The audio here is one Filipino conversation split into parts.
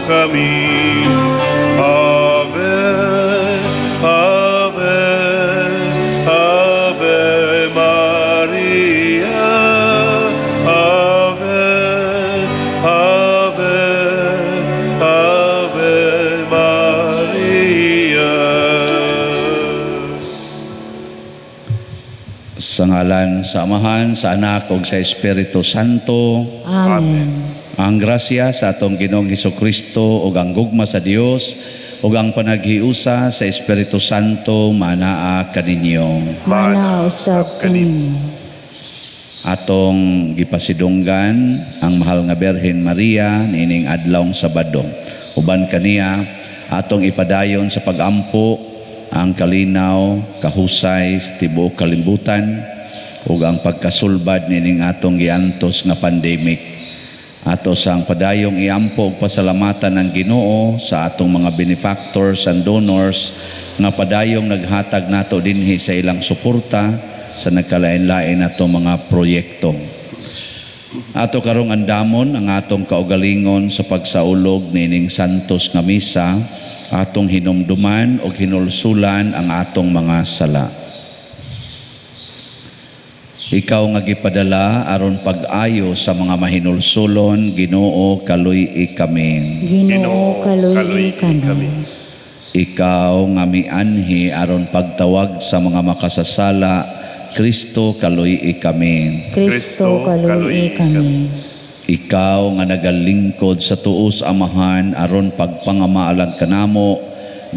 kami. Ave, Ave, Ave Maria. Ave, Ave, Ave Maria. Sa ngalan sa Amahan, sa Anak, ug sa Espiritu Santo. Amen. Ang grasya sa atong Ginoong Hesukristo ug ang gugma sa Dios ug ang panaghiusa sa Espiritu Santo manaa kaninyo. Mana usab kaninyo. Atong gipasidunggan ang mahal nga Birhen Maria nining adlawng Sabado. Uban kaniya atong ipadayon sa pagampo ang kalinaw, kahusay sa tibuok kalimbutan ug ang pagkasulbad nining atong giantos nga pandemic. Ato sang padayong iampo ug pasalamatan ang Ginoo sa atong mga benefactors and donors nga padayong naghatag nato dinhi sa ilang suporta sa nagkalain-lain natong mga proyekto. Ato karong andamon ang atong kaugalingon sa pagsaulog nining santos nga misa, atong hinumduman ug hinulsulan ang atong mga sala. Ikaw nga gipadala aron pag-ayo sa mga mahinulsulon, Ginoo kaluy-i kami. Ginoo kaluy-i kami. Ikaw nga mianhi aron pagtawag sa mga makasasala, Kristo kaluy-i kami. Kristo kaluy-i kami. Ikaw nga nagalingkod sa tuos Amahan aron pagpangamaalan kanamo,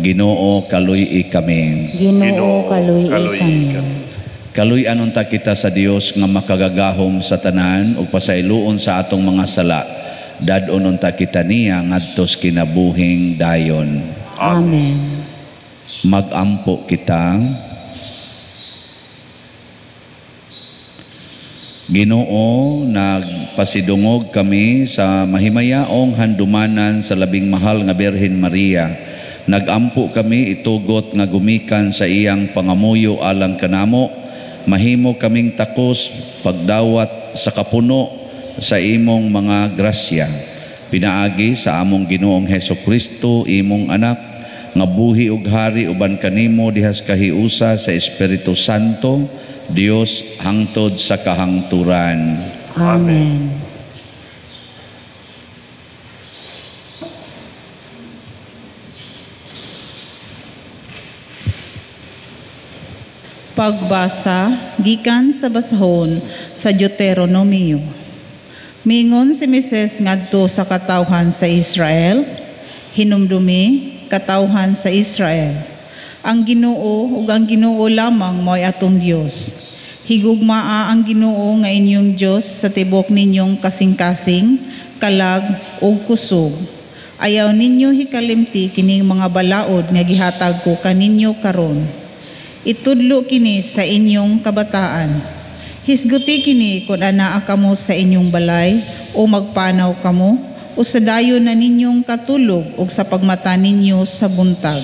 Ginoo kaluy-i kami. Ginoo kaluy-i kami. Kaluy-an unta kita sa Dios nga makagagahom sa tanan ug pasayloon sa atong mga sala. Dadon unta kita niya ngadto sa kinabuhing dayon. Amen. Magampo kita. Ginoo, nagpasidungog kami sa mahimayaong handumanan sa labing mahal nga Birhen Maria. Nagampo kami itugot nga gumikan sa iyang pangamuyo alang kanamo. Mahimo kaming takos pagdawat sa kapuno sa imong mga grasya. Pinaagi sa among Ginoong Hesukristo, imong anak, nga buhi ug hari uban kanimo dihas kahiusa sa Espiritu Santo, Dios hangtod sa kahangturan. Amen. Pagbasa gikan sa basahon sa Deuteronomio. Mingon si Moises ngadto sa katawhan sa Israel, hinumdumi katawhan sa Israel. Ang Ginoo ug ang Ginoo lamang mo'y atong Dios. Higugmaa ang Ginoo nga inyong Dios sa tibok ninyong kasing-kasing, kalag ug kusog. Ayaw ninyo hikalimti kining mga balaod nga gihatag ko kaninyo karon. Itudlo kini sa inyong kabataan. Hisguti kini kung anaa kamo sa inyong balay o magpanaw kamo o sa dayon na ninyong katulog o sa pagmata ninyo sa buntag.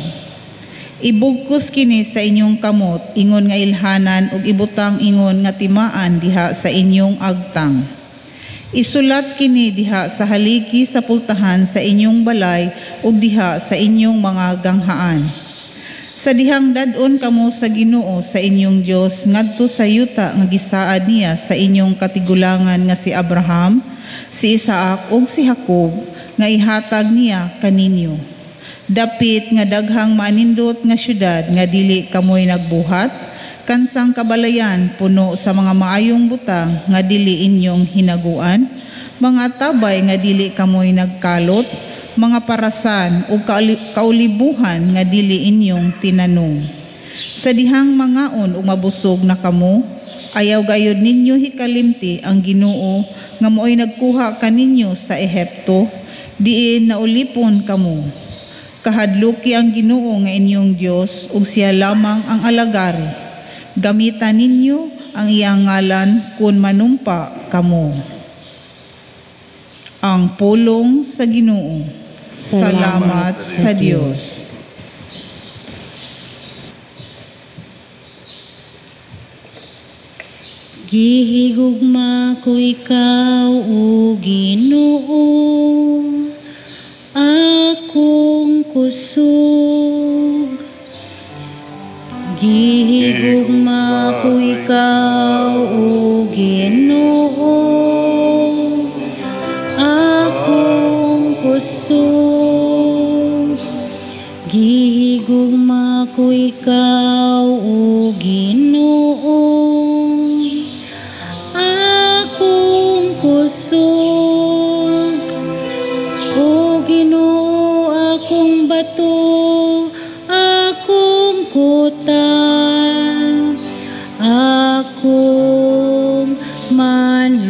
Ibugkos kini sa inyong kamot, ingon nga ilhanan ug ibutang ingon nga timaan diha sa inyong agtang. Isulat kini diha sa haligi sa pultahan sa inyong balay ug diha sa inyong mga ganghaan. Sa dihang dadon kamo sa Ginoo sa inyong Dios ngadto sa yuta nga gisaad niya sa inyong katigulangan nga si Abraham, si Isaac ug si Jacob nga ihatag niya kaninyo. Dapit nga daghang manindot nga syudad nga dili kamoy nagbuhat, kansang kabalayan puno sa mga maayong butang nga dili inyong hinaguan, mga tabay nga dili kamoy nagkalot, mga parasan o kaulibuhan nga dili inyong tinanong. Sa dihang mangaon o mabusog na kamo, ayaw gayod ninyo hikalimti ang Ginoo nga mo'y nagkuha kaninyo sa Ehipto, diin naulipon kamo. Kahadluki ang Ginoo nga inyong Dios ug siya lamang ang alagari. Gamitan ninyo ang iyang ngalan kun manumpa kamo. Ang pulong sa Ginoo. Salamat sa Diyos. Gihigugma ko ikaw, o Ginoo, kusog. Gihigugma ko ikaw, o Ginoo, akong kusog. Gihigugma ko ikaw, o Ginoo, akong kusog. O Ginoo, akong bato, akong kuta, akong manluluwas.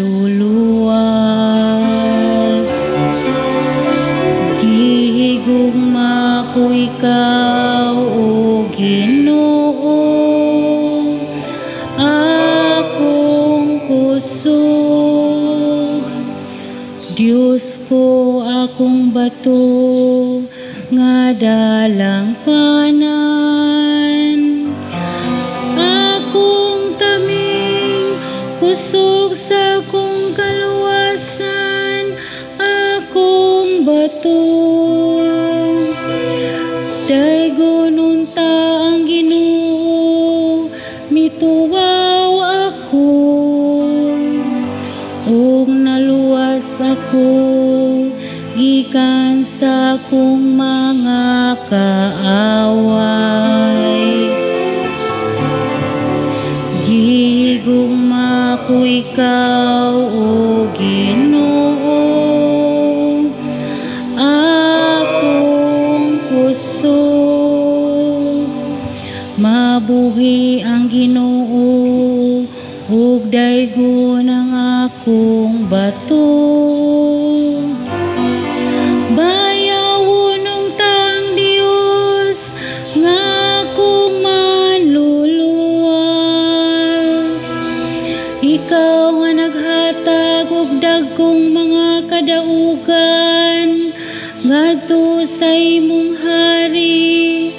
Gihigugma ko ikaw, o Ginoo, akong kusog. Diyos ko, akong bato, nga dalang panan. Akong taming kusog sa akong kaluwasan, akong bato. Daygon unta ang Ginoo, mituwaw ako, ug naluwas ako gikan sa akong mga kaaway. Gihigugma ko ikaw, o Ginoo, akong kusog. Mabuhi ang Ginoo, ug daygon ang akong bato. Bayawon tang Dios, nga akong manluluwas. Ikaw nga naghatag og dagkong mga kadaugan, ngadto sa imong hari,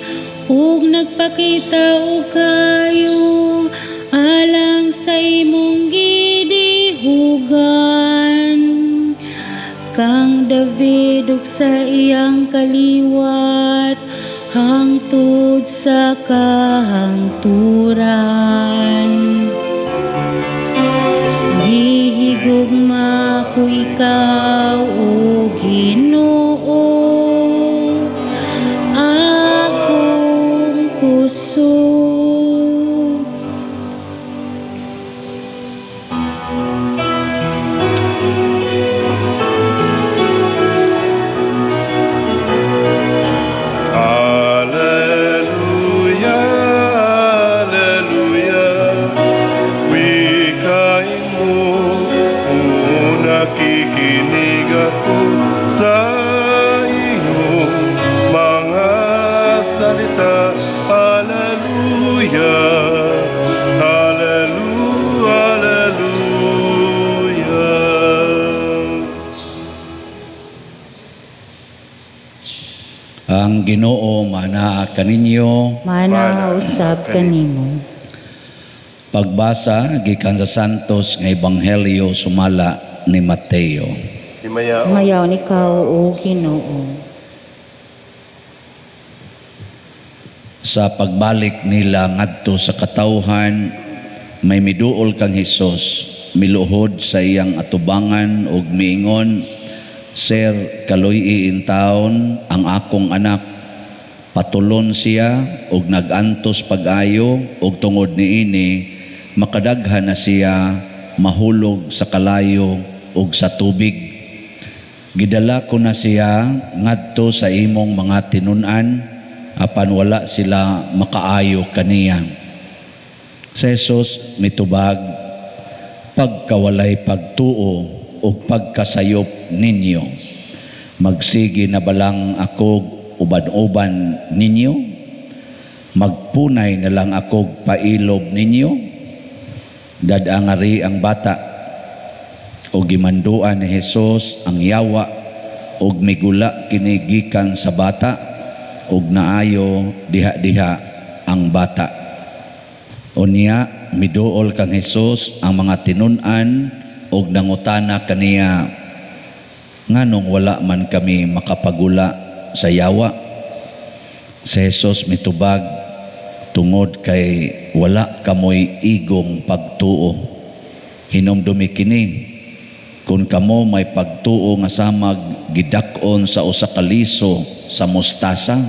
ug nagpakita og kayo alang sa imong gidihugan. Kang David ug sa iyang kaliwat, hangtod sa kahangturan. Gihigugma ko ikaw, o Ginoo, akong kusog. Alleluia, alleluia. Wikain mo, nakikinig ako sa iyong mga salita. Alleluia, alleluia, alleluia. Ang Ginoo manaa kaninyo. Mana usab kanimo. Pagbasa gikan sa Santos nga Ebanghelyo sumala ni Mateo. Himayao. Mayaw ni ikaw, o Ginoo. Sa pagbalik nila ngadto sa katawhan, may miduol kang Hesus, miluhod sa iyang atubangan ug miingon, Sir, kaluy in taon ang akong anak. Patulon siya ug nagantos pag-ayo ug tungod niini makadaghan na siya mahulog sa kalayo ug sa tubig. Gidala ko na siya ngadto sa imong mga tinun-an apan wala sila makaayo kaniya. Sa Hesus mitubag, pagkawalay pagtuo o pagkasayop ninyo, magsige na balang ako uban-uban ninyo, magpunay na lang ako pailob ninyo. Dadangari ang bata o gimanduan ni Hesus ang yawa og migula kinigikan sa bata ug naayo diha-diha ang bata. Unya miduol kang Hesus ang mga tinun-an ug nangutana kaniya, nganong wala man kami makapagula sa yawa? si Jesus mitubag tungod kay wala kamoy igong pagtuo. Hinumdumi kini, kung kamo may pagtuo nga samag gidakon sa usa ka liso sa mustasa,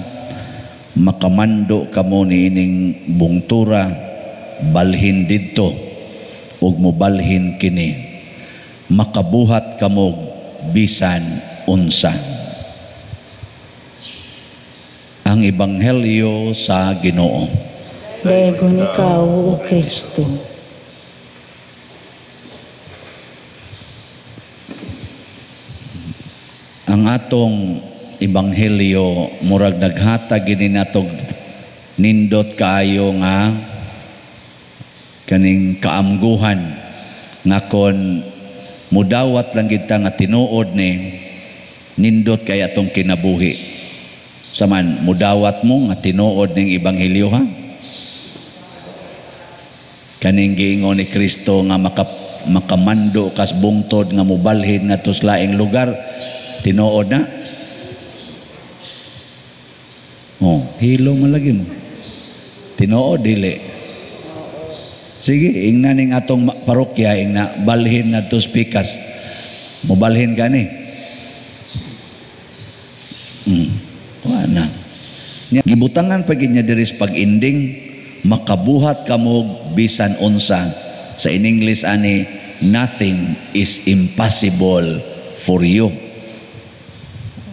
makamando kamo niining bungtura, balhin didto ug mobalhin kini, makabuhat kamo bisan unsa. Ang Ebanghelyo sa Ginoo. Daegon ikaw, O Kristo. Ang atong Ebanghelyo murag naghatag gini natog nindot kaayo nga kaning kaamguhan nga kon mudawat lang kita nga tinuod ni nindot kay atong kinabuhi. Saman mudawat mo nga tinuod ning Ebanghelyo ha. Kaning giingon ni Kristo nga makamando kas bungtod nga mobalhin ngadto sa laing lugar, tinuod na. Oh, hilo man lagi mo. Tinuod dili. Sige, ingna ning atong parokya ingna balhin na tos pikas. Mobalhin ka ni. Wala. Gibutangan pag inya diris pag-ending, makabuhat kamo bisan unsa. Sa in English ani, nothing is impossible for you.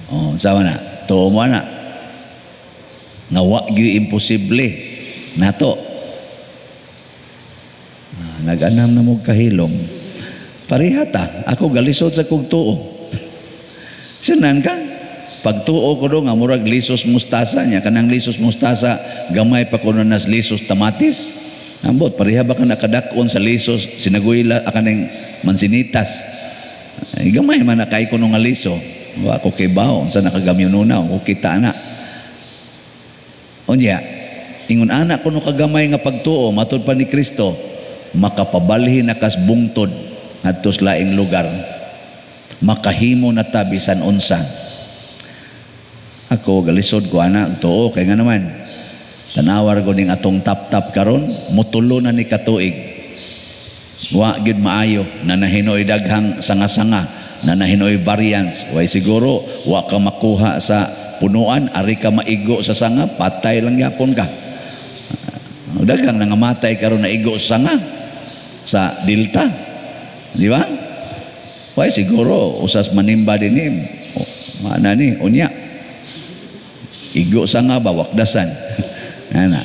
Oh, sawa na. Tuo mo na. Nga wa gyud imposible nato. Nag-anam na mo kahilom. Parihata, ako galisod sa kong tuo. Sinan ka? Pagtuo ko do nga murag lisos mustasa niya, kanang lisos mustasa gamay pa kuno nas lisos tamatis. Ambot pareha ba ka nakadakon sa lisos sinaguyla akaning mansinitas. Ay, gamay man nakay kuno nga liso. Wa ko kay baon sa nakagamyo nuna ko kita na. Unya, ingon anak kuno kagamay nga pagtuo matud pa ni Kristo, makapabalhin na kas bungtod adto sa laing lugar, makahimo na ta bisan unsa. Ako galisod ko anak tuo kay nga naman tanawar ko ning atong tap-tap karon mutulo na ni katuig, wa gyud maayo na nahinoy daghang sanga-sanga, na nahinoy variants, way siguro wa ka makuha sa punuan, ari ka maigo sa sanga, patay lang yapon ka. Daghang nangamatay karon na igo sa sanga sa Delta, di ba? Way siguro usas manimba dinim. Mana ni unya. Igo sa nga ba wakdasan. Ana.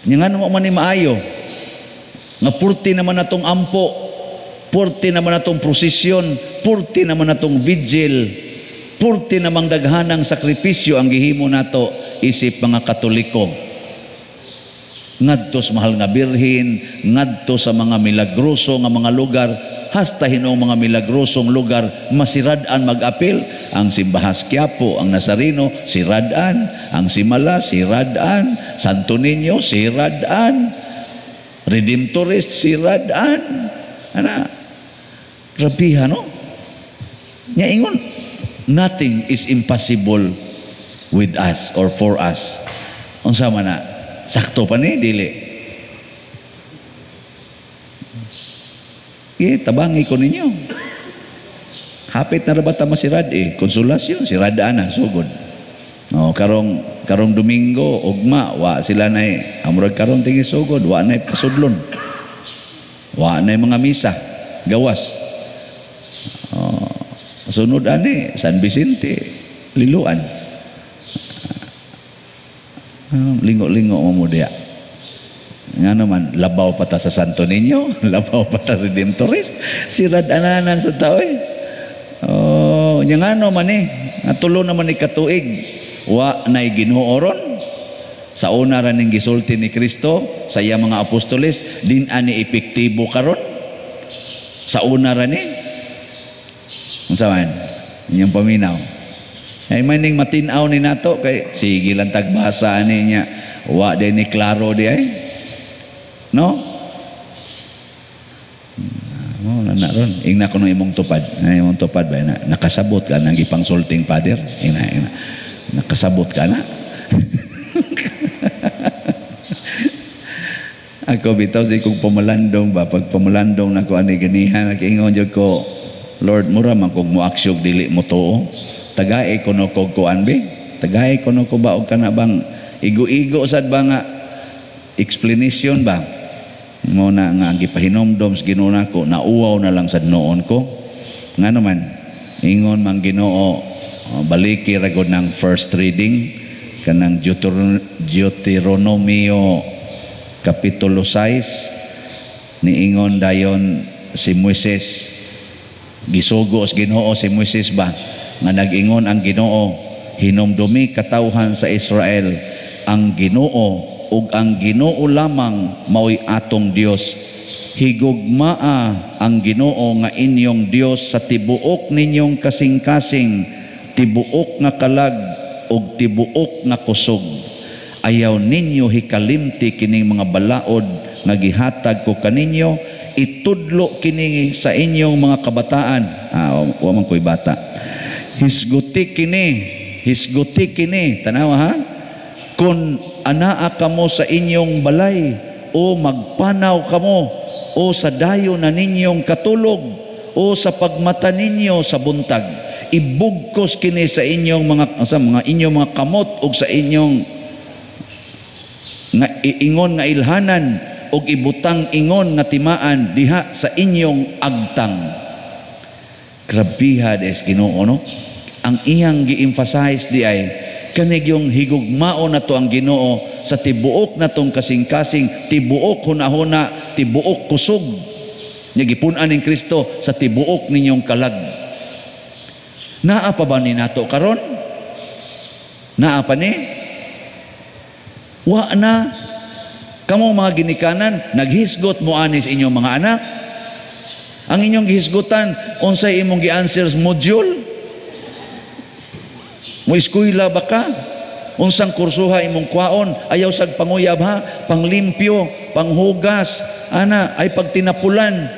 Nya ngano man ni maayo. Nga purti naman natong ampo, purti naman natong prosesyon, purti naman natong vigil, purti namang daghanang sakripisyo ang gihimo nato isip mga Katoliko. Ngadto sa mahal nga birhin, ngadto sa mga milagroso nga mga lugar, hasta hinong mga milagrosong lugar masirad-an mag-apil. Ang Simbahas Quiapo, ang Nazareno sirad-an, ang Simala sirad-an, Santo Niño sirad-an, Redemptorist sirad-an. Ana, grabiha no? Nya ingon, nothing is impossible with us or for us. Unsa man na? Sakto pa ni dili. Tabangi ko ninyo. Hapit na rabata masirad konsulasyon siradaan na sugod. No, karong Domingo ugma wa sila nay amurag karon tingi sugod, wa nay pasudlon. Wa nay mga misa gawas. Sunod ani San Vicente Liluan. Lingo-lingo mo diya. Nga naman, labaw pa ta sa Santo Niño, labaw pa ta Redemptorist, sirad-ananan sa tao Oh, nga naman natulo naman ni katuig, wa na'y Ginooron, sa una ra ning gisulti ni Kristo, sa iya mga apostoles, din ani epektibo karon, sa una ra ni, unsaman, inyong paminaw. Ay maning matinaw ni nato kay sige lang tagbasa ani niya wa din ni klaro di ay no mo na ron ingna kuno imong tupad ba na nakasabot ka nang ipangsulting father ina nakasabot ka na Ako bitaw si kong pamalandong ba, pag pamalandong na ko ani ganihan, nag-ingon jud ko, Lord, mura man kog mo aksyog dili mo to. Tagay ko no kog kuan be. Tagay ko no ko ba og kana bang igo-igo sad ba nga explanation ba? Mo na nga gipahinomdom sa Ginoo nako, nauwaw na lang sad noon ko. Nga naman, ingon man Ginoo, baliki ra gud ng first reading kanang Deuteronomio Kapitulo 6, niingon dayon si Moises, gisugo sa Ginoo si Moises ba, nga nag-ingon ang Ginoo, hinumdumi katawhan sa Israel, ang Ginoo ug ang Ginoo lamang mao'y atong Dios. Higugmaa ang Ginoo nga inyong Dios sa tibuok ninyong kasing-kasing, tibuok nga kalag ug tibuok nga kusog. Ayaw ninyo hikalimti kining mga balaod nga gihatag ko kaninyo, itudlo kini sa inyong mga kabataan. Wa man ko'y bata. Hisguti kini, tanawa ha? Kung anaa kamo sa inyong balay, o magpanaw kamo, o sa dayo na ninyong katulog, o sa pagmata ninyo sa buntag, ibugkos kini sa inyong mga inyong mga kamot, o sa inyong nga ingon nga ilhanan, og ibutang ingon nga timaan diha sa inyong agtang. Grabiha des Ginoo, no? Ang iyang gi-emphasize di ay kanig yung higugmao na to ang Ginoo sa tibuok na tong kasing-kasing, tibuok hunahuna, tibuok kusog nya gipunan ning Kristo sa tibuok ninyong kalag. Naa pa ba ni nato karon? Naa pa ni? Wa na. Kamong mga ginikanan, naghisgot mo anis inyong mga anak. Ang inyong gihisgutan, unsay imong gi-answers module? Mo eskwela ba ka? Unsang kursuha imong kwaon? Ayaw sag panguyab ha? Panglimpyo, panghugas, ana, ay pagtinapulan,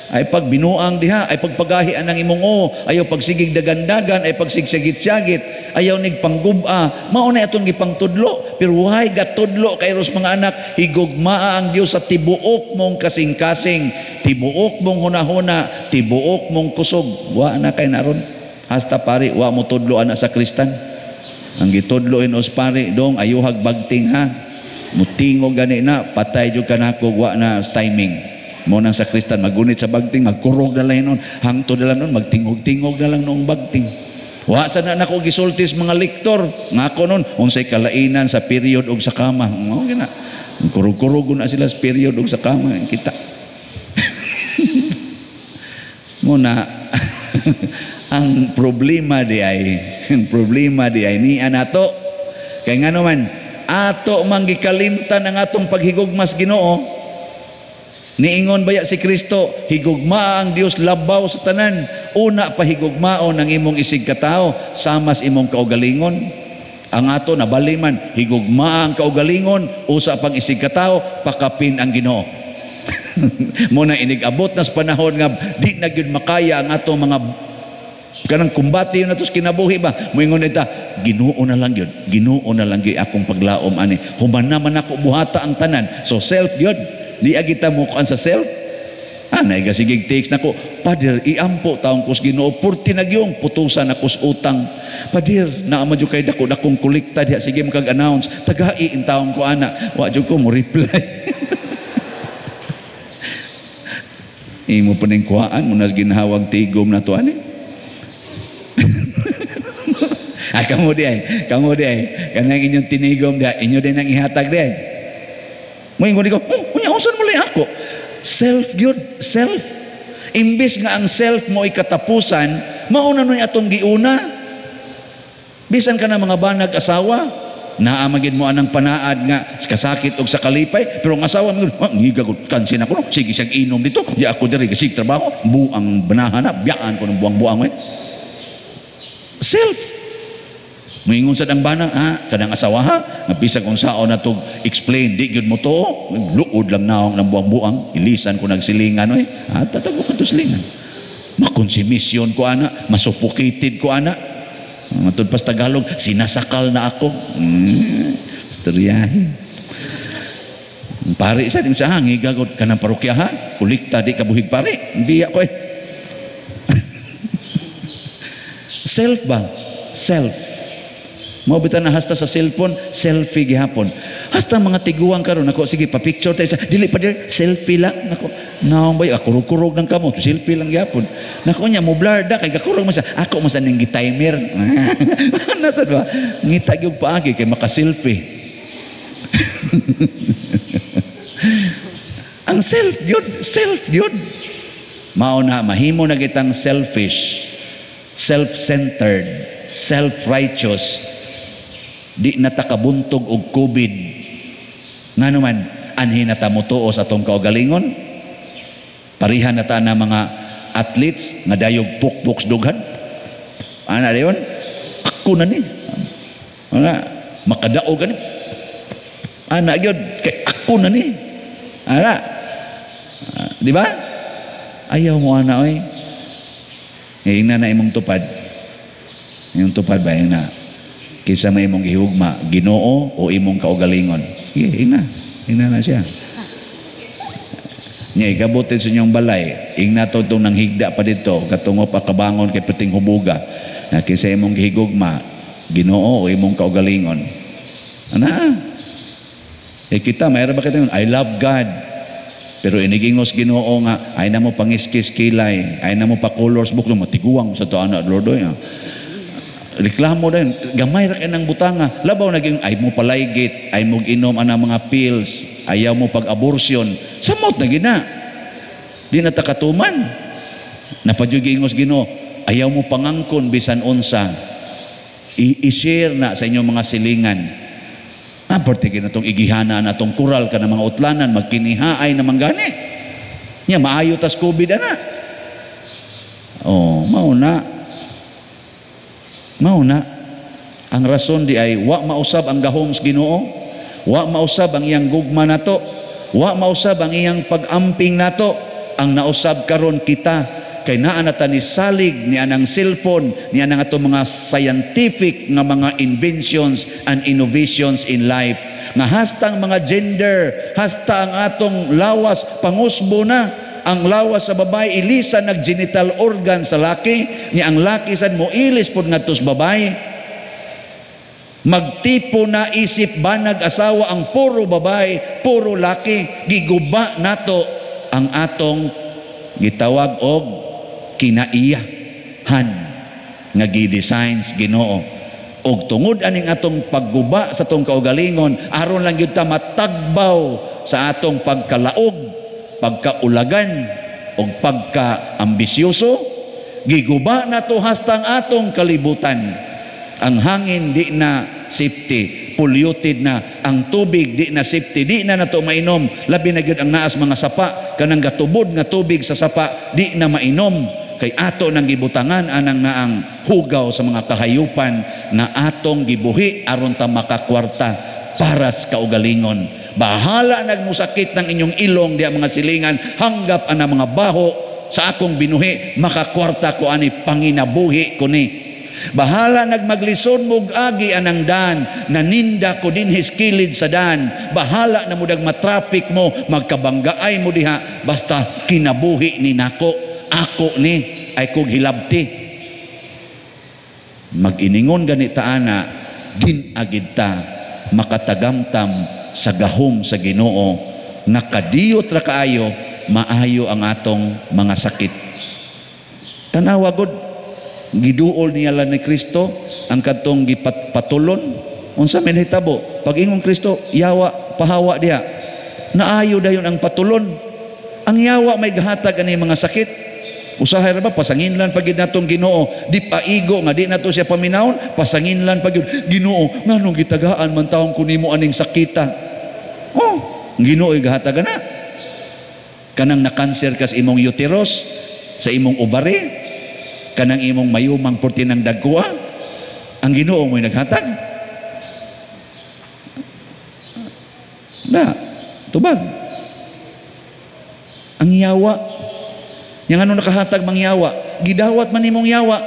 ay pagbinuang diha, ay pagpagahian ng imong ayaw pagsigig dagandagan, ay pagsigsigit-sigit, ayaw nig pangguba, mao na atong gipangtudlo. Pero why gatudlo kay ros mga anak, higugmaa ang Dios sa tibuok mong kasing-kasing, tibuok mong hunahuna, tibuok mong kusog. Wa na kay naron. Hasta pari, wa mo tudlo ana sa Kristan. Ang gitudloin os pari dong ayuhag bagting ha. Mutingog gani na, patay jud kanako, wa na timing. Mo nang sa Kristan magunit sa bagting, magkurog na lang noon, hangtod na lang noon, magtingog-tingog na lang noong bagting. Wa sa na nako gisultis mga lektor ngako noon unsay kalainan sa period og sa kama. Mao gina. Kurog-kurog na sila sa period og sa kama kita. Muna ang problema di ay ni anato kay ngano man ato manggikalimtan ang atong paghigugmas Ginoo. Niingon baya si Kristo, higugma ang Dios labaw sa tanan. Una pa higugmaon ang imong isig katao, samas imong kaugalingon. Ang ato nabaliman, higugma ang kaugalingon, usa pang isig katao, pakapin ang Ginoo. Muna inigabot na sa panahon nga di na gyud makaya ang ato mga kanang kumbati na tos kinabuhi ba. Moingon ita, Ginoo na lang gyud. Ginoo na lang gyud akong paglaom ani. Human naman ako buhata ang tanan. So self gyud. Di agita mo kuan sa self. Anay gasigig text nako, Pader, iampo taong kus Ginoo, purti nagyong putusan akos utang. Pader, naama jud kay dako-dakong kolekta diha, sige makag-announce, tagai in taong ko ana. Wa jud ko mo reply. Imo pa ning kuhaan mo na ginhawag tigom na to ani. Kamu di ay, kanang inyong tinigom diha, inyo din ang ihatag di ay. Moingon ko, unya unsan mo lay ako? Self good, self. Imbis nga ang self mo ikatapusan, mauna nun atong giuna. Bisan ka na mga banag asawa, naamagin mo anang panaad nga kasakit og sa kalipay, pero ang asawa mo, ngigagod kansin ako, no? Sige siyang inom dito, di ako diri kasig trabaho, buang banahan na, biyaan ko ng buang-buang. Self. Moingon sa dang banang, kadang asawa ha, napisag kung saon na to explain, di gyud mo to, luod lang naong ng buang-buang, ilisan ko nagsilingan, tatago ka to silingan. Makonsumisyon ko ana, masuffocated ko ana. Matod pas Tagalog, sinasakal na ako. Istoryahin. Pari sa din sa hangigagod ka ng parokya ha. Kulikta di kabuhig pari. Biya ko eh. Self ba? Self. Maubitan na hasta sa cellphone, selfie gihapon. Hasta mga tiguang karon nako sige pa picture tayo sa dili pa der selfie lang nako. Naong bay kurog-kurog ng kamo, selfie lang gihapon. Nako nya mo blur da kay gakurog man sa ako man sa ning gi-timer. Nasa ba? Ngita gyud paagi kay maka-selfie. Ang self yun. Mao na mahimo na kitang selfish, self-centered, self-righteous. Di na takabuntog og COVID. Nga naman, anhin na ta mutuo sa atong kaugalingon. Parihan na ta na mga athletes nga dayog pukpuks dughan. Ana dayon? Ako na ni. Ana makadaog ani. Ana gyud kay ako na ni. Ana. Di ba? Ayaw mo ana oy. Ngayon na imong tupad. Yung tupad ba yun na? Kisa may imong ihugma, Ginoo o imong kaugalingon. Ina na siya. Nya igabutin sa inyong balay, ingna to itong nanghigda pa dito, katungo pa kabangon kay pating hubuga. Kisa imong higugma, Ginoo o imong kaugalingon. Ana. Kita, mayroon ba kita yun? I love God. Pero inigingos Ginoo nga, ay na mo pangiskis kilay, ay na mo pa colors book, matiguang sa to anak, Lord. Reklamo din, gamay ra kay nang butanga. Labaw naging ay mo palaygit, ay mo inom ana mga pills, ayaw mo pag-abortion. Samot na gina. Di na takatuman. Napadyugingos Ginoo, ayaw mo pangangkon bisan unsa. I-share na sa inyong mga silingan. Parte gina tong igihana na tong kural ka ng mga utlanan, magkinihaay na manggani. Nya maayo tas COVID ana. Oh, Mauna, ang rason di ay wa mausab ang gahom sa Ginoo, wa mausab ang iyang gugma nato, wa mausab ang iyang pag-amping nato, ang nausab karon kita kay naa na ta ni salig ni anang cellphone, ni anang ato mga scientific nga mga inventions and innovations in life. Nga hasta ang mga gender, hasta ang atong lawas pangusbo na. Ang lawas sa babae ilisa nag genital organ sa laki, niya ang laki sad mo ilis pud ngadto sa babae. Magtipo na isip banag asawa ang puro babae, puro laki, giguba nato ang atong gitawag og kinaiyahan nga gi-designs Ginoo. Og tungod aning atong pagguba sa atong kaugalingon, aron lang gyud ta matagbaw sa atong pagkalaog, pagkaulagan o pagka-ambisyoso, giguba na to hastang atong kalibutan. Ang hangin di na safety, polluted na. Ang tubig di na safety, di na nato mainom. Labi na gyud ang naas mga sapa, kanang gatubod nga tubig sa sapa, di na mainom. Kay ato nang gibutangan anang naang hugaw sa mga kahayupan na atong gibuhi aron ta makakwarta para sa kaugalingon. Bahala nagmusakit ng inyong ilong diya mga silingan, hanggap ana mga baho sa akong binuhi, makakwarta ko ani panginabuhi ko ni. Bahala nagmaglison mog agi anang dan, naninda ko din hiskilid sa dan. Bahala na mudag matraffic mo, magkabanggaay mo diha, basta kinabuhi ni nako, ako ni ay kog hilabti. Mag-iningon ganita ana, din agid ta makatagamtam sa gahom sa Ginoo nga kadiyot ra kaayo maayo ang atong mga sakit. Tanawa gud giduol niya lang ni Kristo ang kadtong gipatulon. Unsa man hitabo pag ingong Kristo yawa pahawa diha, naayo dayon ang patulon. Ang yawa may gahatag ani mga sakit. Usahay ra ba pasanginlan pagid natong Ginoo, di paigo nga di nato siya paminawon, pasanginlan pagid Ginoo nganong gitagaan man taong kunimo aning sakita. Oh, Ginoo gahatag na. Kanang na-cancer ka sa imong uterus, sa imong ovary, kanang imong mayumang purti ng dagkua, ang Ginoo mo'y naghatag. Na, tubag. Ang yawa, yang ano nakahatag mang yawa, gidawat man imong yawa.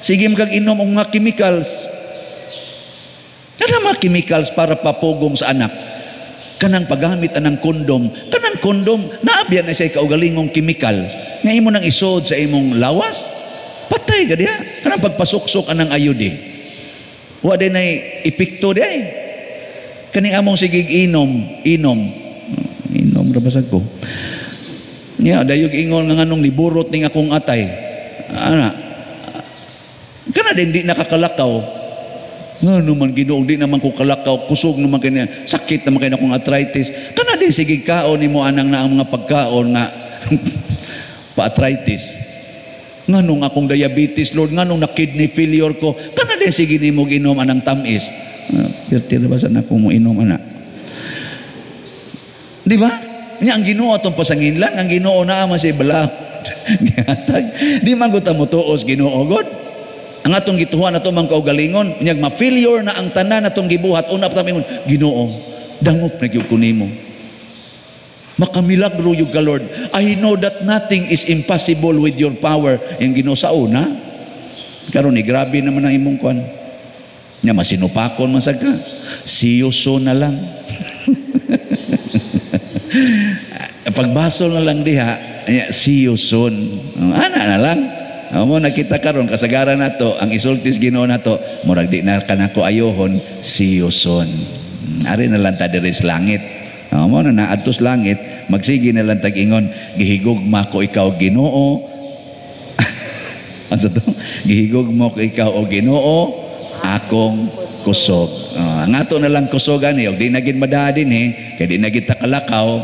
Sige kag inom og mga chemicals. Kanang mga chemicals para papugong sa anak. Kanang paggamit anang kondom. Kanang kondom, naabyan na siya kaugalingong chemical. Nga imo nang isod sa imong lawas, patay ka diha. Kanang pagpasuksok anang ayude. Wa din ay epekto diha. Kaning among sigig inom ra basag ko. Nya dayog ingon nga nganong liburot ning akong atay. Ana. Kana din di nakakalakaw. Nga naman Ginoo, di naman ko kalakaw, kusog naman kanya, sakit naman kanya akong arthritis. Kana din sige kaon nimo anang na ang mga pagkaon nga pa-arthritis. Nganong akong diabetes, Lord, nganong na kidney failure ko. Kana din sige nimo ginom anang tamis. Pirtir ba sa nako mo inom ana? Di ba? Nya ang Ginoo atong pasanginlan, ang Ginoo naa man siya bala. Di man gud ta mo tuos Ginoo God. Ang atong gituhan nato mang kaugalingon, nyag ma-failure na ang tanan natong gibuhat, una pa tayo Ginoo, dangop na gyud ko nimo. Makamilagro yung ka Lord. I know that nothing is impossible with your power. Yung Ginoo sa una, karon ni grabe naman ang imong kwan. Nya masinupakon man sad ka. See you soon na lang. Pagbasol na lang diha, see you soon. Ana na lang. Mo nakita karon kasagaran nato ang isultis Ginoo nato murag di na kanako ayohon, see you soon. Ari na lang ta diri sa langit. Mo na naadtos langit, magsige na lang tag-ingon, gihigugma ko ikaw Ginoo. Asa to? Gihigugma ko ikaw o Ginoo, akong kusog. Ang ato na lang kusogan og di na gid madadin kay di na gid ta kalakaw.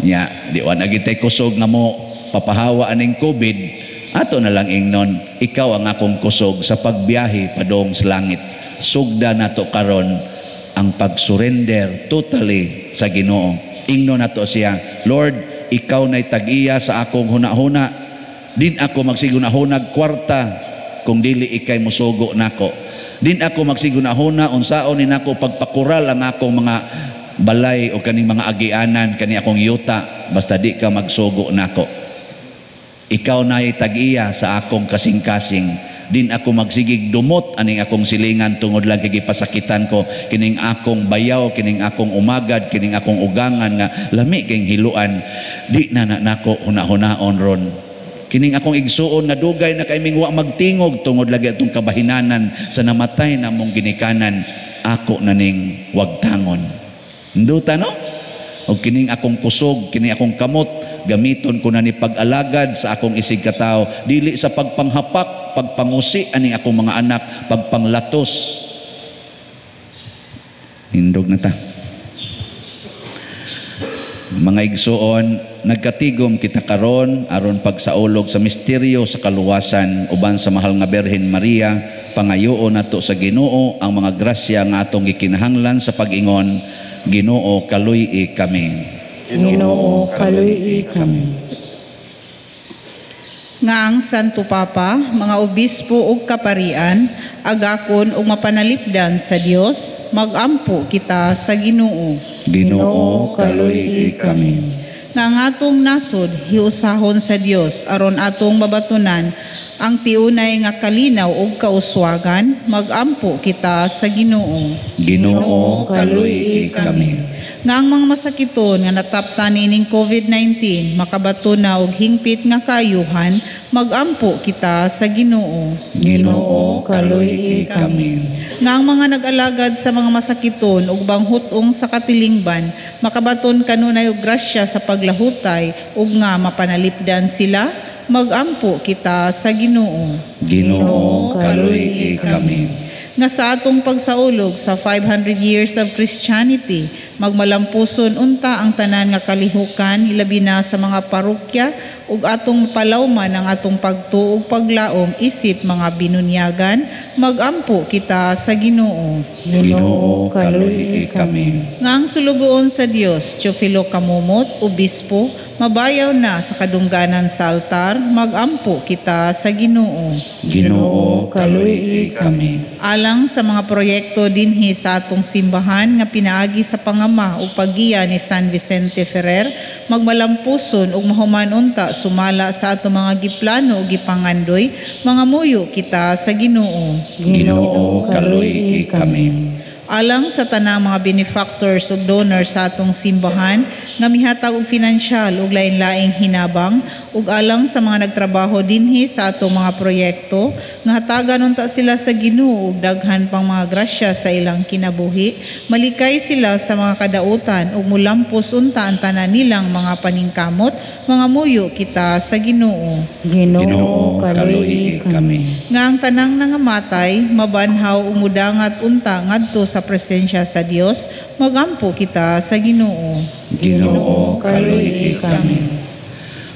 Nya di wa na gid tay kusog nga mo papahawa aning COVID. Ato na lang ingnon, ikaw ang akong kusog sa pagbiyahe padong sa langit. Sugda nato karon ang pag-surrender totally sa Ginoo. Ingnon nato siya, Lord, ikaw na'y tag-iya sa akong hunahuna. Din ako magsigunahunag kwarta kung dili ikay musugo nako. Din ako magsigunahuna unsaon ni nako pagpakural ang akong mga balay o kaning mga agianan kani akong yuta basta di ka magsugo nako. Ikaw na'y tag-iya sa akong kasing-kasing. Din ako magsigig dumot aning akong silingan tungod lang kay gipasakitan ko kining akong bayaw, kining akong umagad, kining akong ugangan nga lami kayong hiluan. Di na nako hunahunaon ron. Kining akong igsuon nga dugay na kay ming wa magtingog tungod lagi atong kabahinanan sa namatay na mong ginikanan. Ako na ning wagtangon. Nduta no? O kining akong kusog, kining akong kamot, gamiton ko na ni pag-alagad sa akong isig katao, dili sa pagpanghapak, pagpangusi aning akong mga anak, pagpanglatos. Hindog na ta. Mga igsuon, nagkatigom kita karon aron pagsaulog sa misteryo sa kaluwasan uban sa mahal nga Birhen Maria, pangayoon nato sa Ginoo ang mga grasya nga atong gikinahanglan sa pag-ingon, Ginoo kaluy kami. Ginoo kaluy kami. Nga ang Santo Papa, mga obispo ug kaparian, agakon ug mapanalipdan sa Dios, magampo kita sa Ginoo. Ginoo kaluy kami. Nga ang atong nasod hiusahon sa Dios aron atong mabatunan ang tiunay nga kalinaw ug kauswagan, magampo kita sa Ginoo. Ginoo kaluy kami. Nga ang mga masakiton nga nataptan ining COVID-19 makabato na og hingpit nga kaayuhan, magampo kita sa Ginoo. Ginoo kaluy kami. Nga ang mga nag-alagad sa mga masakiton ug banghutong sa katilingban, makabaton kanunay og grasya sa paglahutay ug nga mapanalipdan sila, magampo kita sa Ginoo. Ginoo kaluy kami. Nga sa atong pagsaulog sa 500 years of Christianity, magmalampuson unta ang tanan nga kalihukan, ilabi na sa mga parokya, ug atong palawman ang atong pagtuog paglaom isip mga binunyagan, magampo kita sa Ginoo. Ginoo kaluy kami. Nga ang sulugoon sa Dios, Teofilo Kamumot, obispo, mabayaw na sa kadungganan sa altar, magampo kita sa Ginoo. Ginoo, kaluy kami. Alang sa mga proyekto dinhi sa atong simbahan nga pinaagi sa pangama o paggiya ni San Vicente Ferrer, magmalampuson ug mahuman unta sumala sa atong mga giplano o gipangandoy, mga muyo kita sa Ginoo. Ginoo, kaluy kami. Alang sa tanang mga benefactors ug donors sa atong simbahan nga mihatag og pinansyal ug lain-laing hinabang ug alang sa mga nagtrabaho dinhi sa atong mga proyekto nga hatagan unta sila sa Ginoo ug daghan pang mga grasya sa ilang kinabuhi, malikay sila sa mga kadautan ug mulampos unta ang tanan nilang mga paningkamot, mga muyo kita sa Ginoo. Ginoo, kaluy kami. Nga ang tanang nangamatay, mabanhaw ug mudangat unta ngadto sa presensya sa Dios, magampo kita sa Ginoo. Ginoo, kaluy kami.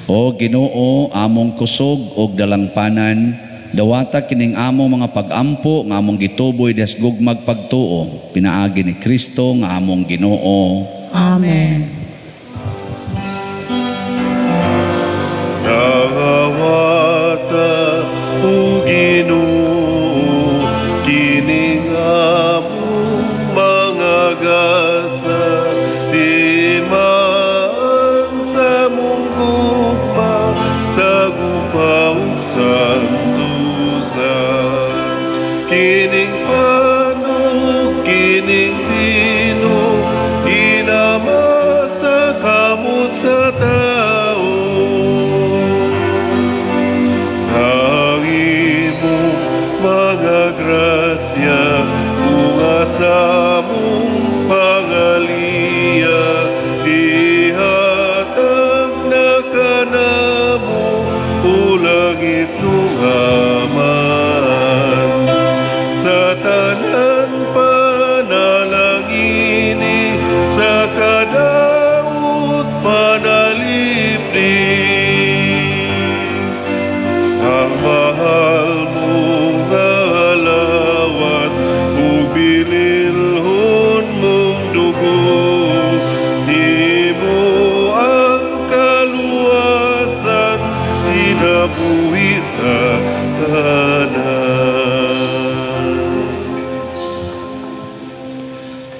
O Ginoo, among kusog og dalangpanan, dawata kining among mga pagampo nga among gituboy des gugmag pagtuo, pinaagi ni Kristo nga among Ginoo. Amen. Nangawata o Ginoo, kining among mga gasa, di man sa mong gugma, sa gupaw sandusa. Kining panog, kining vino, inama sa kamot sa tao. Mga grasya, bunga sa mong pangaliya, ihatag na kanamo, ulangit nuhaman. Sa tanan panalangini, sa kadaot panalipdi, ang mahal mong alawas, ubililhon mong dugo, di mo ang kaluwasan, inabuhi sa tanan.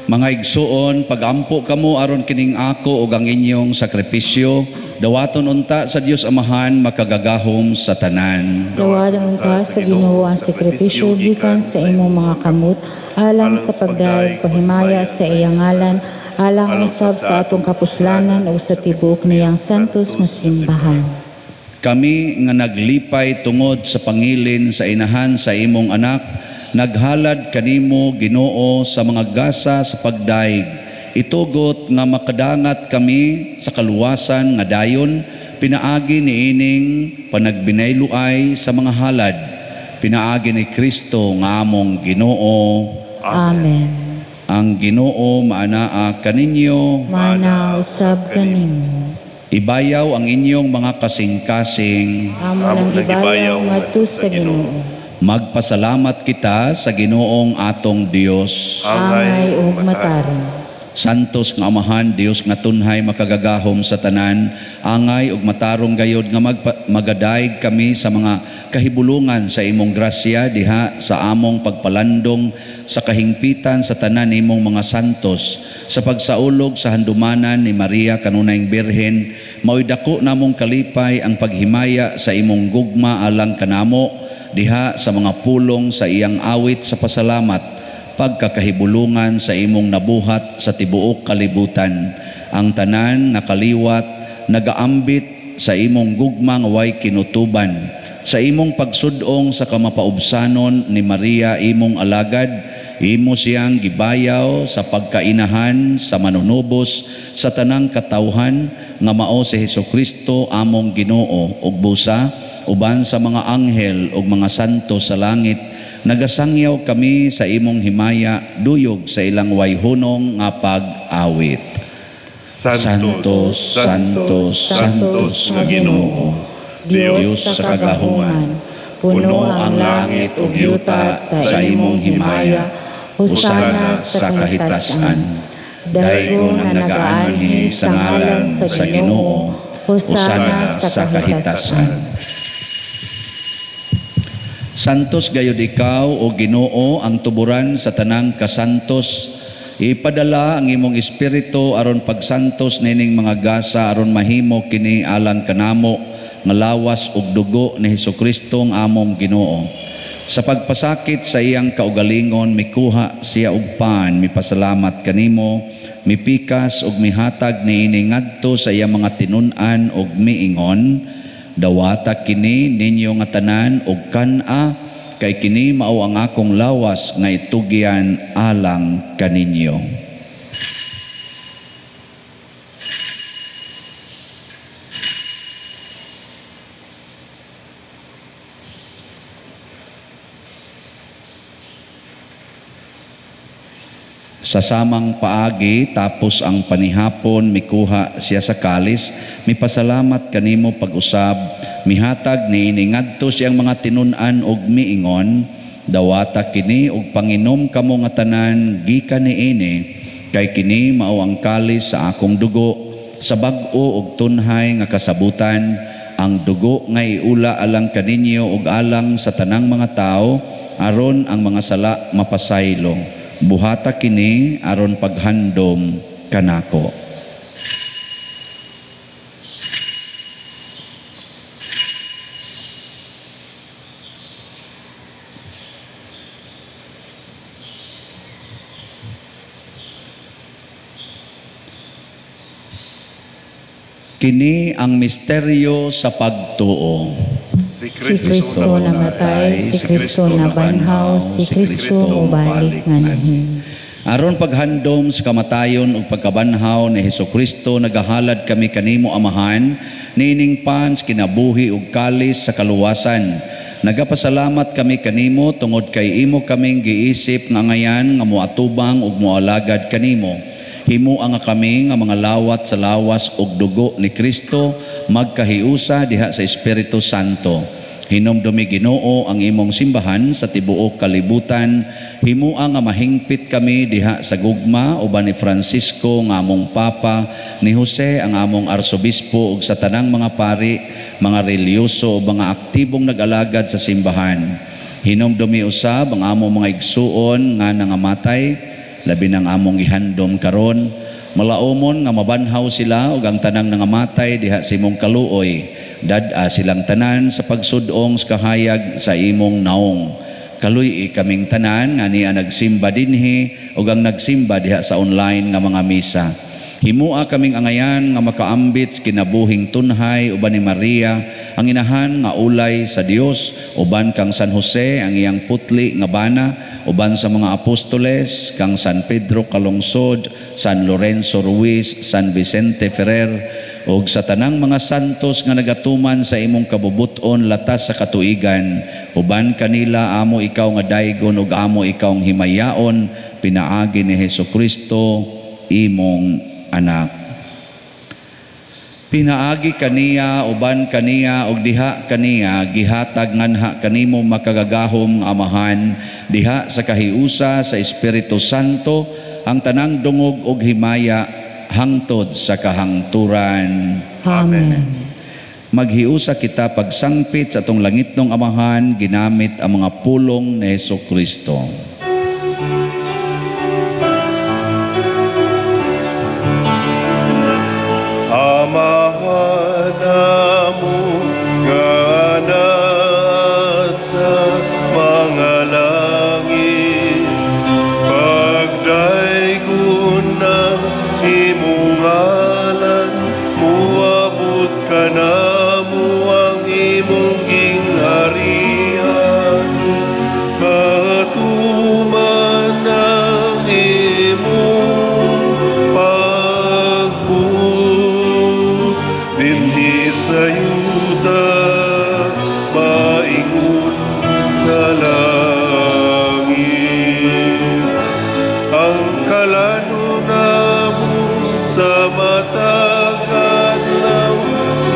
Mga igsuon, pagampo kamo aron kining ako ug ang inyong sakripisyo, dawaton unta sa Dios Amahan makagagahom sa tanan. Dawaton ka sa Ginoo ang sakripisyo gikan sa imong mga kamot, alang sa pagdaig pahimaya sa iyang ngalan, alang usab sa atong kapuslanan o sa tibuok niyang santos nga simbahan. Kami nga naglipay tungod sa pangilin sa inahan sa imong anak, naghalad kanimo Ginoo sa mga gasa sa pagdaig, itugot nga makadangat kami sa kaluwasan nga dayon, pinaagi niining panagbinayluay sa mga halad, pinaagi ni Kristo nga among Ginoo. Amen. Ang Ginoo maanaa kaninyo, Mana usab kanimo. ibayaw ang inyong mga kasing-kasing. Amo nang gibayaw ngadto sa Ginoo. Magpasalamat kita sa Ginoong atong Dios. Angay ug mataron. Santos nga Amahan, Dios nga tunhay makagagahom sa tanan, angay ug matarong gayod nga magadaig kami sa mga kahibulungan sa imong grasya diha sa among pagpalandong sa kahingpitan sa tanan imong mga santos, sa pagsaulog sa handumanan ni Maria kanunayng Birhen, mao'y dako namong kalipay ang paghimaya sa imong gugma alang kanamo diha sa mga pulong sa iyang awit sa pasalamat, pagkakahibulungan sa imong nabuhat sa tibuok kalibutan. Ang tanan nga kaliwat nagaambit sa imong gugma nga way kinutuban, sa imong pagsudong sa kamapaubsanon ni Maria imong alagad, imo siyang gibayaw sa pagkainahan sa manunubos sa tanang katawhan nga mao si Hesukristo among Ginoo, ug busa uban sa mga anghel ug mga santo sa langit, nagasangyaw kami sa imong himaya duyog sa ilang wayhunong nga pag-awit. Santos, Santos, Santos nga Ginoo, Diyos sa kagahungan, puno ang langit ug yuta sa imong himaya, husana sa kahitasan. Daygon ang nagaanhi sa ngalan sa Ginoo, Hosana sa kahitasan. Santos gayud ikaw o Ginoo ang tuburan sa tanang kasantos. Ipadala ang imong espiritu aron pagsantos nining mga gasa aron mahimo kini alang kanamo nga lawas ug dugo ni Hesukristo ang among Ginoo. Sa pagpasakit sa iyang kaugalingon mikuha siya og pan, mipasalamat kanimo, mipikas ug mihatag niini ngadto sa iyang mga tinun-an ug miingon, dawata kini ninyo nga tanan ug kan-a kay kini mao ang akong lawas nga itugyan alang kaninyo. Sa samang paagi tapos ang panihapon mikuha siya sa kalis, mipasalamat kanimo pag-usab, mihatag niini ngadto siyang mga tinun-an ug miingon, dawata kini ug panginom kamo nga tanan gikan niini, kay kini mao ang kalis sa akong dugo, sa bag-o ug tunhay nga kasabutan, ang dugo nga iula alang kaninyo ug alang sa tanang mga tao, aron ang mga sala mapasaylo. Buhata kini aron paghandom kanako. Kini ang misteryo sa pagtuo. Si Kristo namatay, si Kristo nabanhaw, si Kristo mubalik nganhin. Aron paghandom sa kamatayon ug pagkabanhaw ni Hesukristo, nagahalad kami kanimo Amahan, nining pan kinabuhi ug kalis sa kaluwasan. Nagapasalamat kami kanimo tungod kay imo kaming giisip nga ngayan nga moatubang ug moalagad kanimo. Himuang nga kami nga mga lawat sa lawas ug dugo ni Kristo magkahiusa diha sa Espiritu Santo. Hinumdumi Ginoo ang imong simbahan sa tibuok kalibutan. Himuang nga mahingpit kami diha sa gugma uban ni Francisco nga among Papa, ni Jose ang among Arsobispo ug sa tanang mga pari, mga reliyoso ug mga aktibong nag-alagad sa simbahan. Hinumdumi usab ang among mga igsuon nga nangamatay, labi ng among ihandom karon, malaumon nga mabanhaw sila ug ang tanang nangamatay diha sa imong kaluoy, dad-a silang tanan sa pagsudong sa kahayag sa imong naong. Kaluy kaming tanan nga niya nagsimba dinhi ug ang nagsimba diha sa online nga mga misa. Himua kaming angayan nga makaambit sa kinabuhing tunhay uban ni Maria, ang inahan nga ulay sa Dios, uban kang San Jose ang iyang putli nga bana, uban sa mga apostoles kang San Pedro Calungsod, San Lorenzo Ruiz, San Vicente Ferrer, ug sa tanang mga santos nga nagatuman sa imong kabubuton latas sa katuigan, uban kanila amo ikaw nga daygon ug amo ikaw ang himayaon, pinaagi ni Hesukristo imong anak. Pinaagi kaniya uban kaniya ug diha kaniya gihatag nganha kanimo makagagahom Amahan diha sa kahiusa sa Espiritu Santo ang tanang dungog ug himaya hangtod sa kahangturan. Amen. Maghiusa kita pagsangpit sa atong langitnong Amahan ginamit ang mga pulong ni Hesukristo. Amahanamu kana sa mga langit, pagdaygon ng imong ngalan, muabot ka namo ang imong gingharian, matuman ang imong pagbuot dinhi sa yuta, maingon sa langit. Ang kalano namo sa matag adlaw,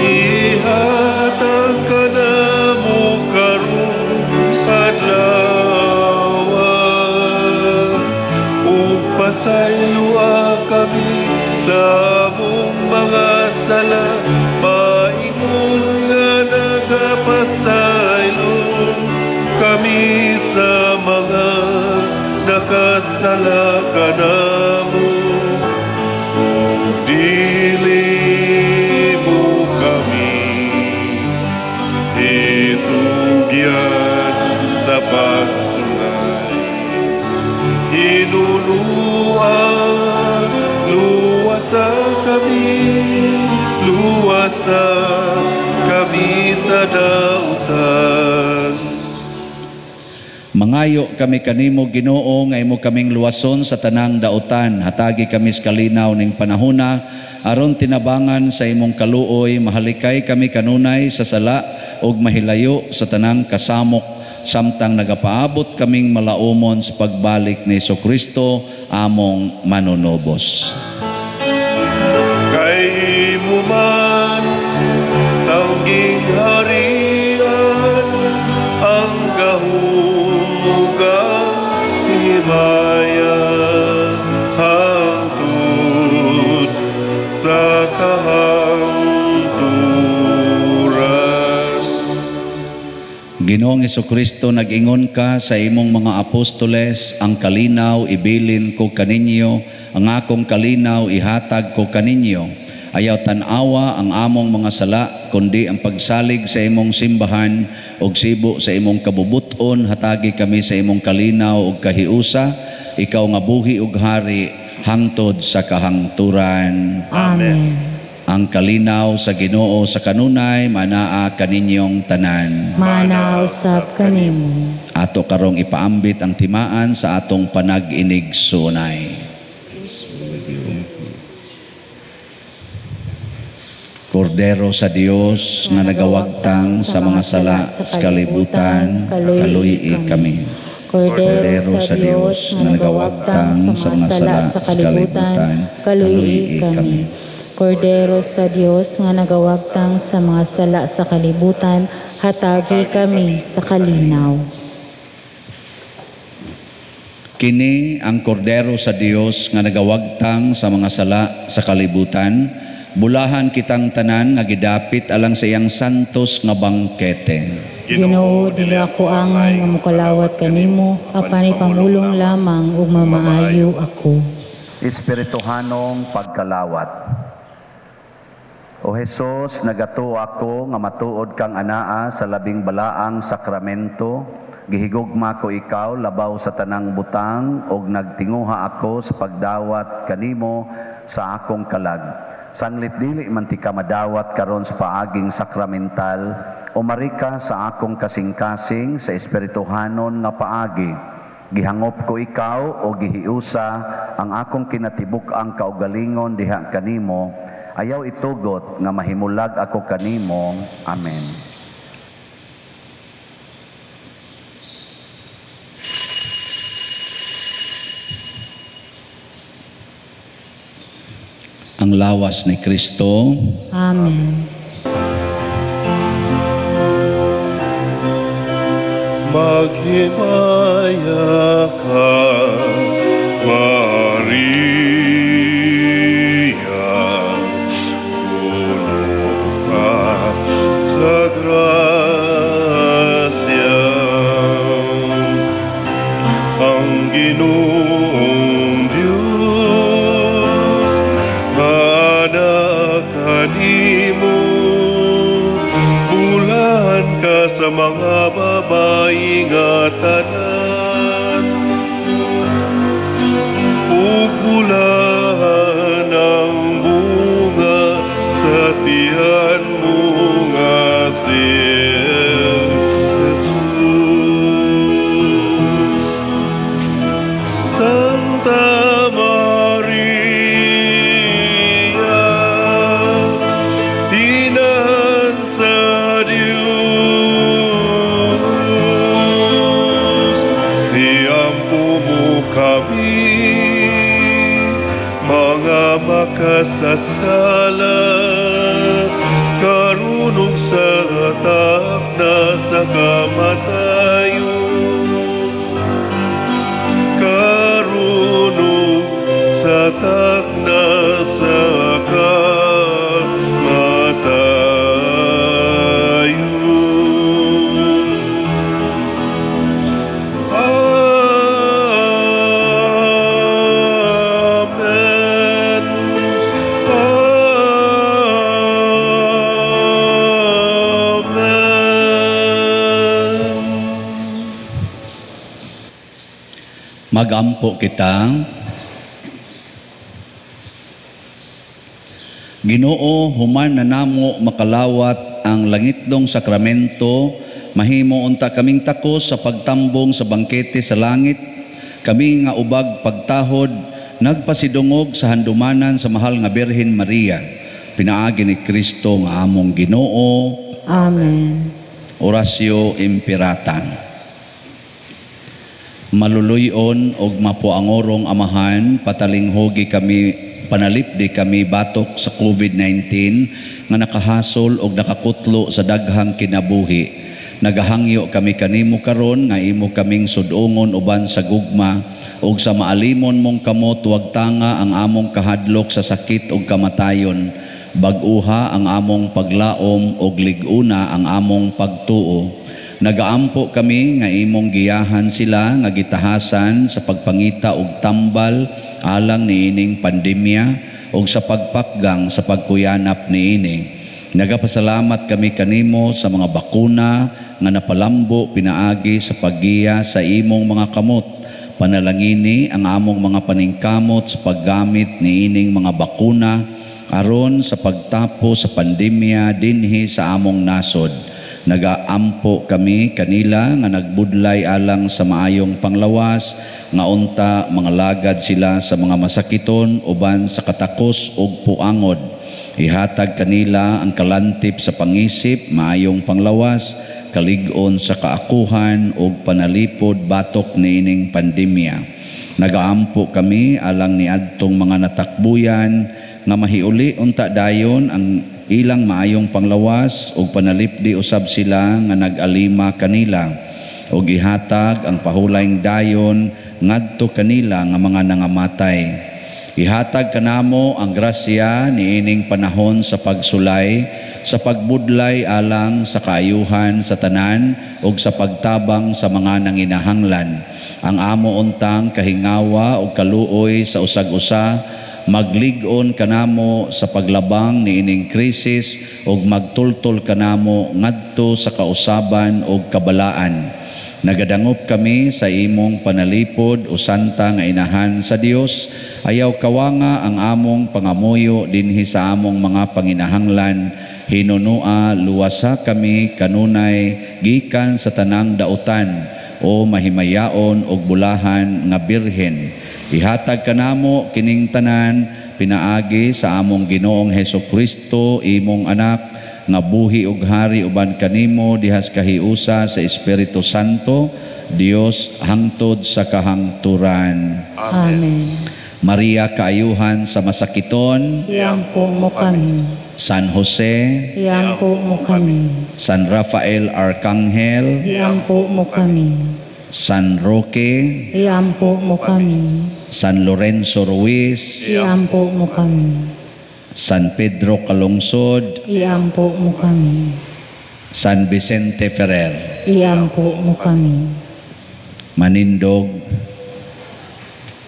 ihatag ka namo karong adlaw. Ug pasaylua kami sa among mga sala, sala kanamo, kung dili mo kami itugyan sa pagsulay. Inuluan, luwasa kami sa dautan. Mangayo kami kanimo Ginoo nga imo kaming luwason sa tanang dautan. Hatagi kami sa kalinaw ning panahona aron tinabangan sa imong kaluoy. Mahalikay kami kanunay sa sala ug mahilayo sa tanang kasamok samtang nagapaabot kaming malaumon sa pagbalik ni Jesucristo among manunobos. Kay imo man tangging harian ang gahumugang himaya hangtod sa kahangturan. Ginoong Jesucristo, nag-ingon ka sa imong mga apostoles, ang kalinaw ibilin ko kaninyo, ang akong kalinaw ihatag ko kaninyo. Ayaw tanawa ang among mga sala, kundi ang pagsalig sa imong simbahan ug sibo sa imong kabubuton. Hatagi kami sa imong kalinaw ug kahiusa, ikaw nga buhi ug hari hangtod sa kahangturan. Amen. Ang kalinaw sa Ginoo sa kanunay manaa kaninyong tanan. Manausap kanimo. Ato karong ipaambit ang timaan sa atong panag-inig sunay. Kordero sa Dios nga nagawagtang sa mga sala sa kalibutan, kaluyi kami. Kordero sa Dios nga nagawagtang sa mga sala sa kalibutan, kaluyi kami. Kordero sa Dios nga nagawagtang sa mga sala sa kalibutan, hatagi kami sa kalinaw. Kini ang kordero sa Dios nga nagawagtang sa mga sala sa kalibutan. Bulahan kitang tanan nga gidapit alang sa iyang santos nga bangkete. Ginoo, dili ako angay nga mokalawat kanimo, apan ipamulong lamang ug mamaayo ako. Espirituhanong pagkalawat. O Jesus, nagato ako nga matuod kang anaa sa labing balaang sakramento. Gihigugma ko ikaw labaw sa tanang butang ug nagtinguha ako sa pagdawat kanimo sa akong kalag. Sanglit dili man ti ka madawat karon sa paaging sakramental, umari ka sa akong kasing-kasing sa espirituhanon nga paagi. Gihangop ko ikaw o gihiusa ang akong kinatibuk ang kaugalingon diha kanimo. Ayaw itugot nga mahimulag ako kanimo. Amen. Ang lawas ni Kristo. Amen. Maghimaya ka, Maria, puno ka sa grasya. Ang Ginoong Diyos, anak kanimo, bulahan ka sa mga babae nga tanan, ugulahan ang bunga sa tiyan mo nga si Jesus. Santa Maria, Inahan sa Diyos, iampo mo kami, mga makasasala, karunong sa takna sa kamatayon, karunong sa takna sa kamatayon. Magampo kita. Ginoo, human na namo makalawat ang langitdong sakramento, mahimo unta kaming takos sa pagtambong sa bangkete sa langit, kami nga ubag pagtahod, nagpasidungog sa handumanan sa mahal nga Birhen Maria, pinaagi ni Kristo nga among Ginoo. Amen. Orasyo Imperata. Maluluyon og mapuangorong amahan, patalinghogi kami, panalipdi kami batok sa COVID-19 nga nakahasol og nakakutlo sa daghang kinabuhi. Nagahangyo kami kanimo karon nga imo kaming sudungon uban sa gugma ug sa maalimon mong kamot wag tanga ang among kahadlok sa sakit ug kamatayon. Bag-uha ang among paglaom ug lig-una ang among pagtuo. Nagaampo kami nga imong giyahan sila nga gitahasan sa pagpangita og tambal alang niining pandemya ug sa pagpakgang sa pagkuyanap niini. Nagapasalamat kami kanimo sa mga bakuna nga napalambo pinaagi sa paggiya sa imong mga kamot. Panalangini ang among mga paningkamot sa paggamit niining mga bakuna aron sa pagtapo sa pandemya dinhi sa among nasod. Nagaampo kami kanila nga nagbudlay alang sa maayong panglawas nga unta mga lagad sila sa mga masakiton uban sa katakos ug puangod. Ihatag kanila ang kalantip sa pangisip, maayong panglawas, kalig-on sa kaakuhan ug panalipod batok niining pandemya. Nagaampo kami alang niadtong mga natakbuyan nga mahiuli unta dayon ang ilang maayong panglawas ug panalipdi usab sila nga nag-alima kanila ug ihatag ang pahulayng dayon ngadto kanila nga mga nangamatay. Ihatag kanamo ang grasya niining panahon sa pagsulay, sa pagbudlay alang sa kaayuhan sa tanan ug sa pagtabang sa mga nanginahanglan. Ang amo untang kahingawa ug kaluoy sa usag-usa maglig-on kanamo sa paglabang niining krisis ug magtultol kanamo ngadto sa kausaban ug kabalaan. Nagadangop kami sa imong panalipod o santa nga inahan sa Dios, ayaw kawanga ang among pangamuyo dinhi sa among mga panginahanglan. Hinunua luwasa kami kanunay gikan sa tanang dautan o mahimayaon og bulahan nga birhen. Ihatag kanamo kining tanan pinaagi sa among Ginoong Hesukristo imong anak nga buhi ug hari uban kanimo dihas kahiusa sa Espiritu Santo, Dios hangtod sa kahangturan. Amen. Maria kaayuhan sa masakiton, Iampo mo kami. San Jose, Iampo mo kami. San Rafael Arcangel, Iampo mo kami. San Roque, Iampo mo kami. San Lorenzo Ruiz, Iampo mo kami. San Pedro Calungsod, Iampo mo kami. San Vicente Ferrer. Iampo mo kami. Manindog.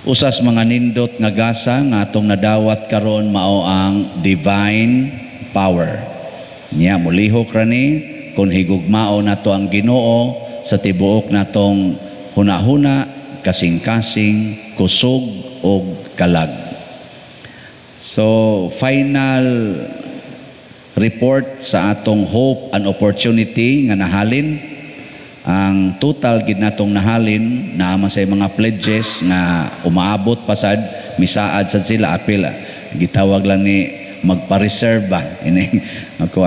Usas mga nindot nga gasa nga atong nadawat karon mao ang divine power. Nya mulihok rani kun higugmao nato ang Ginoo sa tibuok natong hunahuna, kasing-kasing, kusog ug kalag. So, final report sa atong hope and opportunity nga nahalin. Ang total gid natong nahalin na sa mga pledges nga umaabot pasad, misaad sad sila apil. Gitawag lang ni magpa-reserve ba ini ako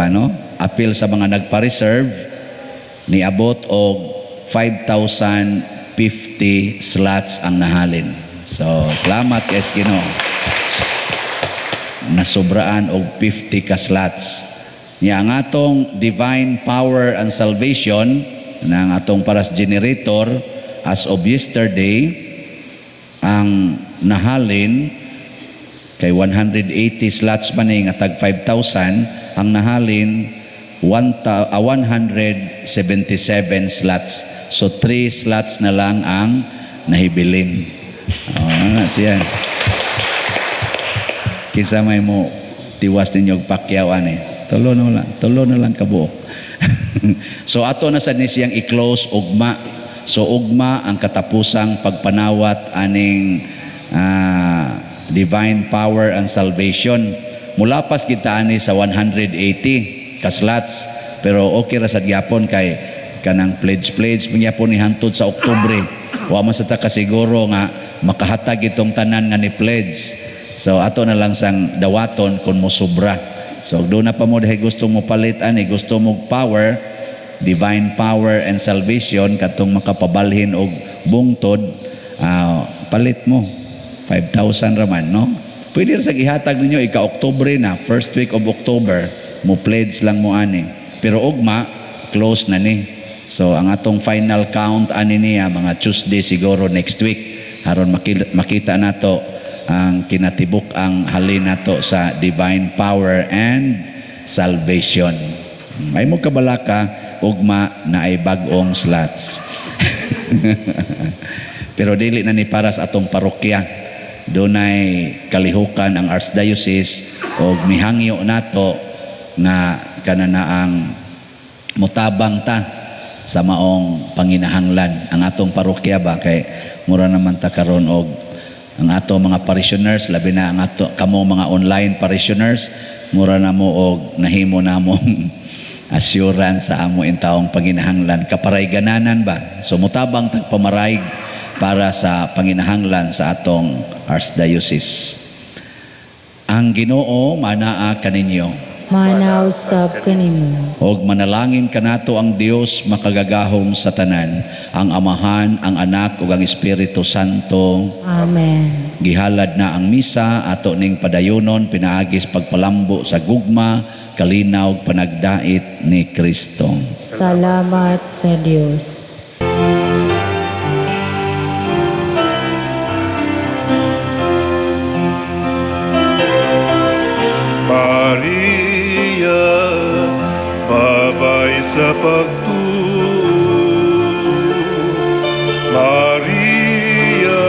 apil sa mga nagpa-reserve ni abot og 5,050 slots ang nahalin. So, salamat kay Ginoo. Nasobraan og 50 ka slots. Nya ang atong divine power and salvation na ang atong paras generator as of yesterday ang nahalin kay 180 slots man nga tag 5,000 ang nahalin 177 slots. So 3 slots na lang ang nahibilin. Siya. Kinsa may mo tiwas ninyo pakyawan tulo na lang kabuok. So ato na sad ni siyang i-close ugma So ugma ang katapusang pagpanawat aning divine power and salvation. Mulapas kita ani sa 180 ka slots, pero okay ra sad gyapon kay kanang pledge gyapon ni hangtod sa Oktubre. Wa man sa ta kasiguro nga makahatag itong tanan nga ni pledge. So ato na lang sang dawaton kung mo sobra. So doon na pa mo dahil gusto mo palit ani, gusto mo power, divine power and salvation katong makapabalhin og bungtod, palit mo 5,000 raman, no? Pwede rin sa gihatag ninyo ika-Oktubre na, first week of October, mo pledge lang mo ani. Pero ugma, close na ni. So ang atong final count ani niya mga Tuesday siguro next week, haron makita nato ang kinatibuk ang halin nato sa divine power and salvation. May mo kabalaka ugma na ay bag-ong slots. Pero dili na ni para sa atong parokya. Dunay kalihukan ang Archdiocese og mihangyo nato na kananaang mutabang ta sa maong panginahanglan ang atong parokya ba kay mura naman ta karon og ang ato mga parishioners, labi na ang ato kamo mga online parishioners, mura na mo og nahimo namong assurance sa amo in taong panginahanglan kaparay gananan ba. So mutabang tag pamaraig para sa panginahanglan sa atong Archdiocese. Ang Ginoo manaa kaninyo. Manaw sab kanimo. Og manalangin kanato ang Dios makagagahom sa tanan, ang Amahan, ang Anak ug ang Espiritu Santo. Amen. Gihalad na ang misa ato ning padayonon pinaagis pagpalambo sa gugma, kalinaw ug panagdait ni Kristo. Salamat sa Dios. Maria, babay sa pagtuo. Maria,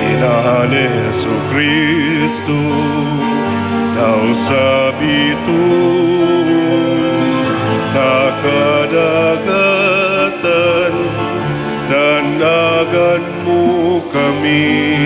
ina ni Jesucristo, daw sa bituon sa kadagatan, danagan mo kami.